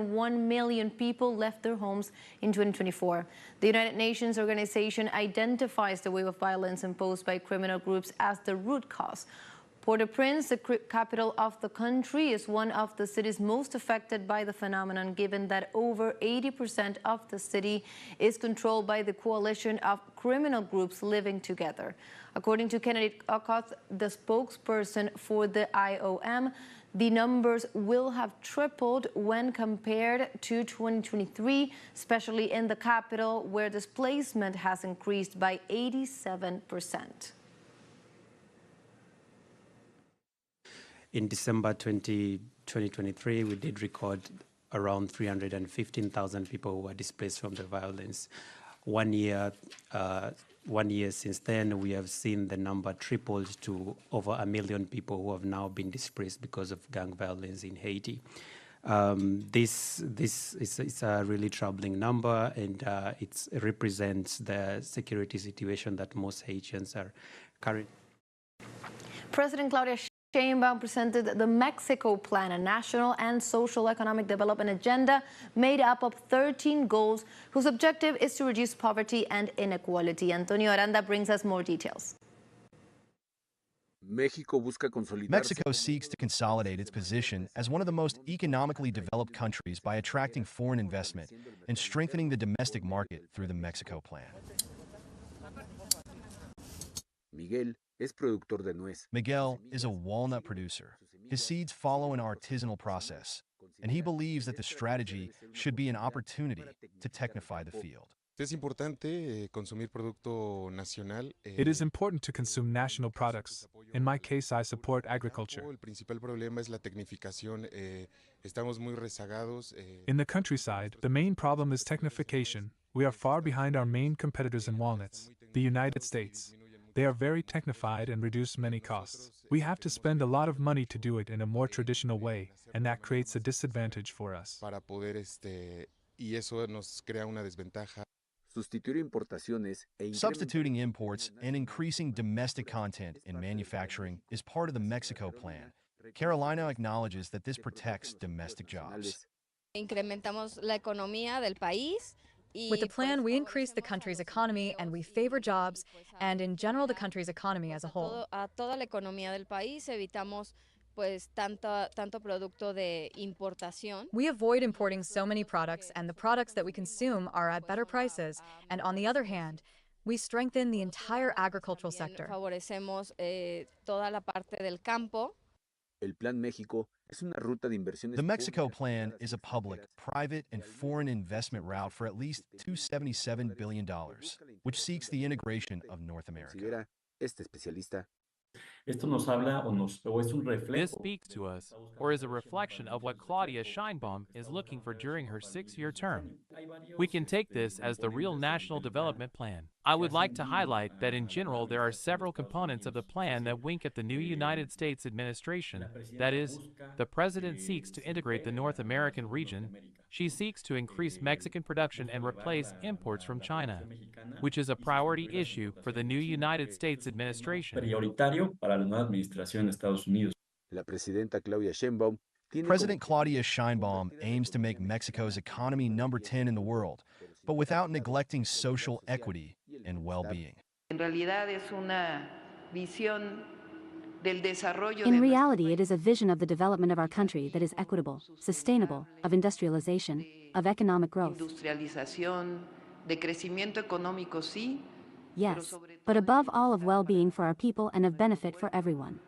than 1 million people left their homes in 2024. The United Nations organization identifies the wave of violence imposed by criminal groups as the root cause. Port-au-Prince, the capital of the country, is one of the cities most affected by the phenomenon, given that over 80% of the city is controlled by the coalition of criminal groups living together. According to Kennedy Okoth, the spokesperson for the IOM, the numbers will have tripled when compared to 2023, especially in the capital, where displacement has increased by 87%. In December 2023, we did record around 315,000 people who were displaced from the violence. 1 year since then, we have seen the number tripled to over 1 million people who have now been displaced because of gang violence in Haiti. This is a really troubling number, and it represents the security situation that most Haitians are currently. President Claudia Sheinbaum presented the Mexico Plan, a national and social economic development agenda made up of 13 goals whose objective is to reduce poverty and inequality. Antonio Aranda brings us more details. Mexico seeks to consolidate its position as one of the most economically developed countries by attracting foreign investment and strengthening the domestic market through the Mexico Plan. Miguel is a walnut producer. His seeds follow an artisanal process, and he believes that the strategy should be an opportunity to technify the field. It is important to consume national products. In my case, I support agriculture. In the countryside, the main problem is technification. We are far behind our main competitors in walnuts, the United States. They are very technified and reduce many costs. We have to spend a lot of money to do it in a more traditional way, and that creates a disadvantage for us. Substituting imports and increasing domestic content in manufacturing is part of the Mexico Plan. Carolina acknowledges that this protects domestic jobs. Incrementamos la economía del país. With the plan, we increase the country's economy and we favor jobs and, in general, the country's economy as a whole. Toda la economía del país evitamos tanto producto de importación. We avoid importing so many products, and the products that we consume are at better prices. And on the other hand, we strengthen the entire agricultural sector. Favorecemos toda la parte del campo. The Mexico Plan is a public, private, and foreign investment route for at least $277 billion, which seeks the integration of North America. This speaks to us, or is a reflection of what Claudia Sheinbaum is looking for during her 6-year term. We can take this as the real national development plan. I would like to highlight that in general there are several components of the plan that wink at the new United States administration. That is, the president seeks to integrate the North American region. She seeks to increase Mexican production and replace imports from China, which is a priority issue for the new United States administration. President Claudia Sheinbaum aims to make Mexico's economy number 10 in the world, but without neglecting social equity and well-being. In reality, it is a vision of the development of our country that is equitable, sustainable, of industrialization, of economic growth. Yes, but above all of well-being for our people and of benefit for everyone.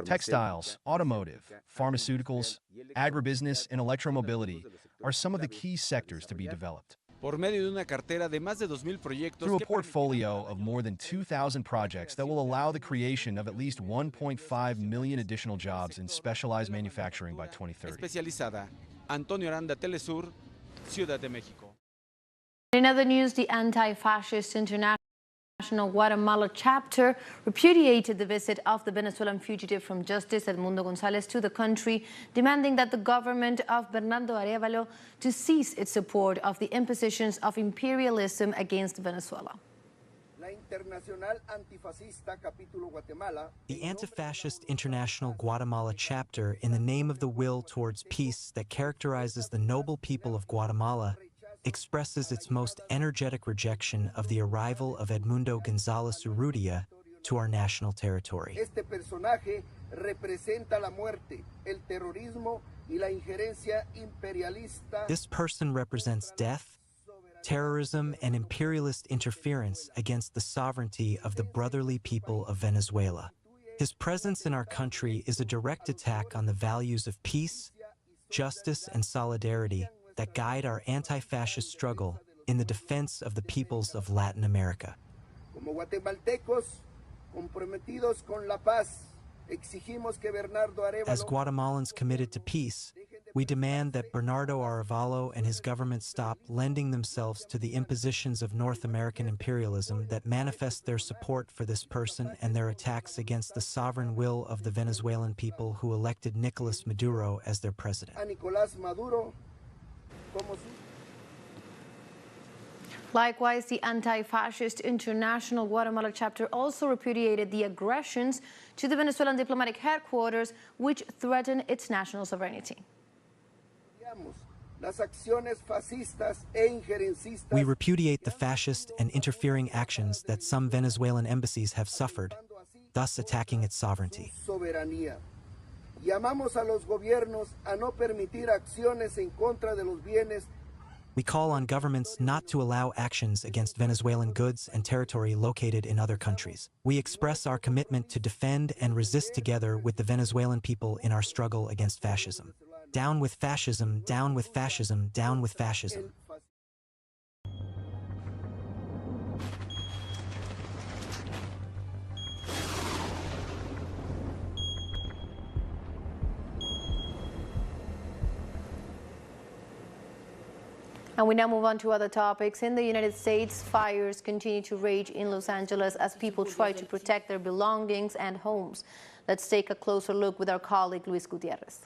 Textiles, automotive, pharmaceuticals, agribusiness, and electromobility are some of the key sectors to be developed. Through a portfolio of more than 2,000 projects that will allow the creation of at least 1.5 million additional jobs in specialized manufacturing by 2030. Antonio Aranda, teleSUR, Ciudad de México. In other news, the Anti-Fascist International Guatemala chapter repudiated the visit of the Venezuelan fugitive from justice, Edmundo González, to the country, demanding that the government of Bernardo Arévalo to cease its support of the impositions of imperialism against Venezuela. The Anti-Fascist International Guatemala chapter, in the name of the will towards peace that characterizes the noble people of Guatemala, expresses its most energetic rejection of the arrival of Edmundo González Urrutia to our national territory. Este personaje representa la muerte, el terrorismo y la injerencia imperialista. This person represents death, terrorism, and imperialist interference against the sovereignty of the brotherly people of Venezuela. His presence in our country is a direct attack on the values of peace, justice, and solidarity that guide our anti-fascist struggle in the defense of the peoples of Latin America. Como guatemaltecos comprometidos con la paz, exigimos que Bernardo Arévalo. As Guatemalans committed to peace, we demand that Bernardo Arévalo and his government stop lending themselves to the impositions of North American imperialism that manifest their support for this person and their attacks against the sovereign will of the Venezuelan people who elected Nicolas Maduro as their president. A Nicolás Maduro como su. Likewise, the Anti-Fascist International Guatemala chapter also repudiated the aggressions to the Venezuelan diplomatic headquarters, which threaten its national sovereignty. We repudiate the fascist and interfering actions that some Venezuelan embassies have suffered, thus attacking its sovereignty. Llamamos a los gobiernos a no permitir acciones en contra de los bienes. We call on governments not to allow actions against Venezuelan goods and territory located in other countries. We express our commitment to defend and resist together with the Venezuelan people in our struggle against fascism. Down with fascism, down with fascism, down with fascism. And we now move on to other topics. In the United States, fires continue to rage in Los Angeles as people try to protect their belongings and homes. Let's take a closer look with our colleague Luis Gutierrez.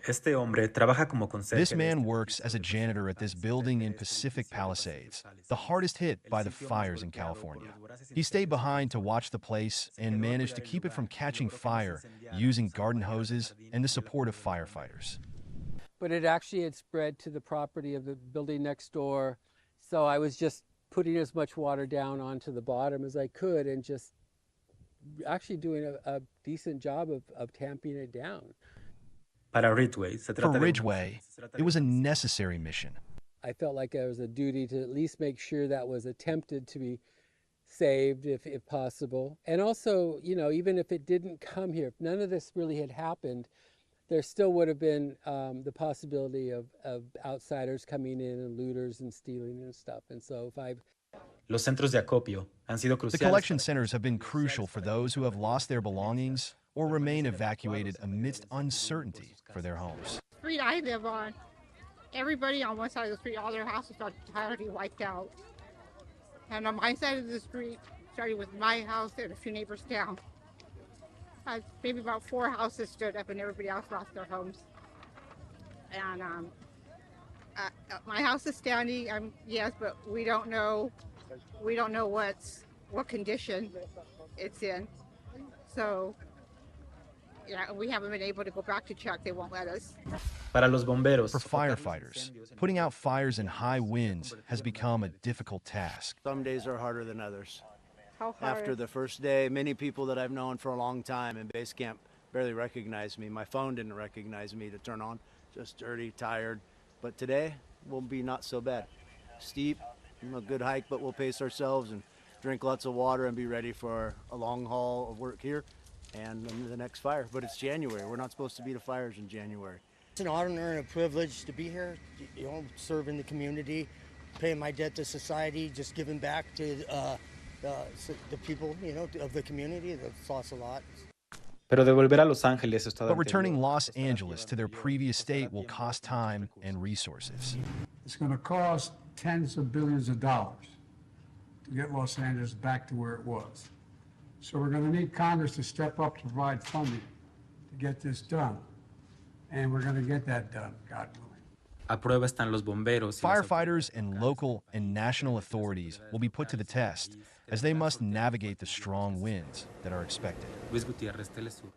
This man works as a janitor at this building in Pacific Palisades, the hardest hit by the fires in California. He stayed behind to watch the place and managed to keep it from catching fire using garden hoses and the support of firefighters. But it actually had spread to the property of the building next door. So I was just putting as much water down onto the bottom as I could and just actually doing a decent job of tamping it down. For Ridgway, it was a necessary mission. I felt like there was a duty to at least make sure that was attempted to be saved if possible. And also, you know, even if it didn't come here, if none of this really had happened, there still would have been the possibility of outsiders coming in and looters and stealing and stuff. And so if I've... The collection centers have been crucial for those who have lost their belongings or remain evacuated amidst uncertainty for their homes. The street I live on, everybody on one side of the street, all their houses are entirely wiped out. And on my side of the street, starting with my house and a few neighbors down, maybe about 4 houses stood up and everybody else lost their homes. And my house is standing, yes, but we don't know what condition it's in. So, yeah, we haven't been able to go back to check. They won't let us. For firefighters, putting out fires in high winds has become a difficult task. Some days are harder than others. How hard? After the first day, many people that I've known for a long time in base camp barely recognized me. My phone didn't recognize me to turn on. Just dirty, tired. But today will be not so bad. Steep, a good hike, but we'll pace ourselves and drink lots of water and be ready for a long haul of work here and the next fire. But it's January. We're not supposed to be to fires in January. It's an honor and a privilege to be here, you know, serving the community, paying my debt to society, just giving back to the people, you know, of the community. That's lost a lot. But returning Los Angeles to their previous state will cost time and resources. It's going to cost tens of billions of dollars to get Los Angeles back to where it was. So we're going to need Congress to step up to provide funding to get this done. And we're going to get that done, God willing. A prueba están los bomberos. Firefighters and local and national authorities will be put to the test as they must navigate the strong winds that are expected. Luis Gutiérrez, teleSUR.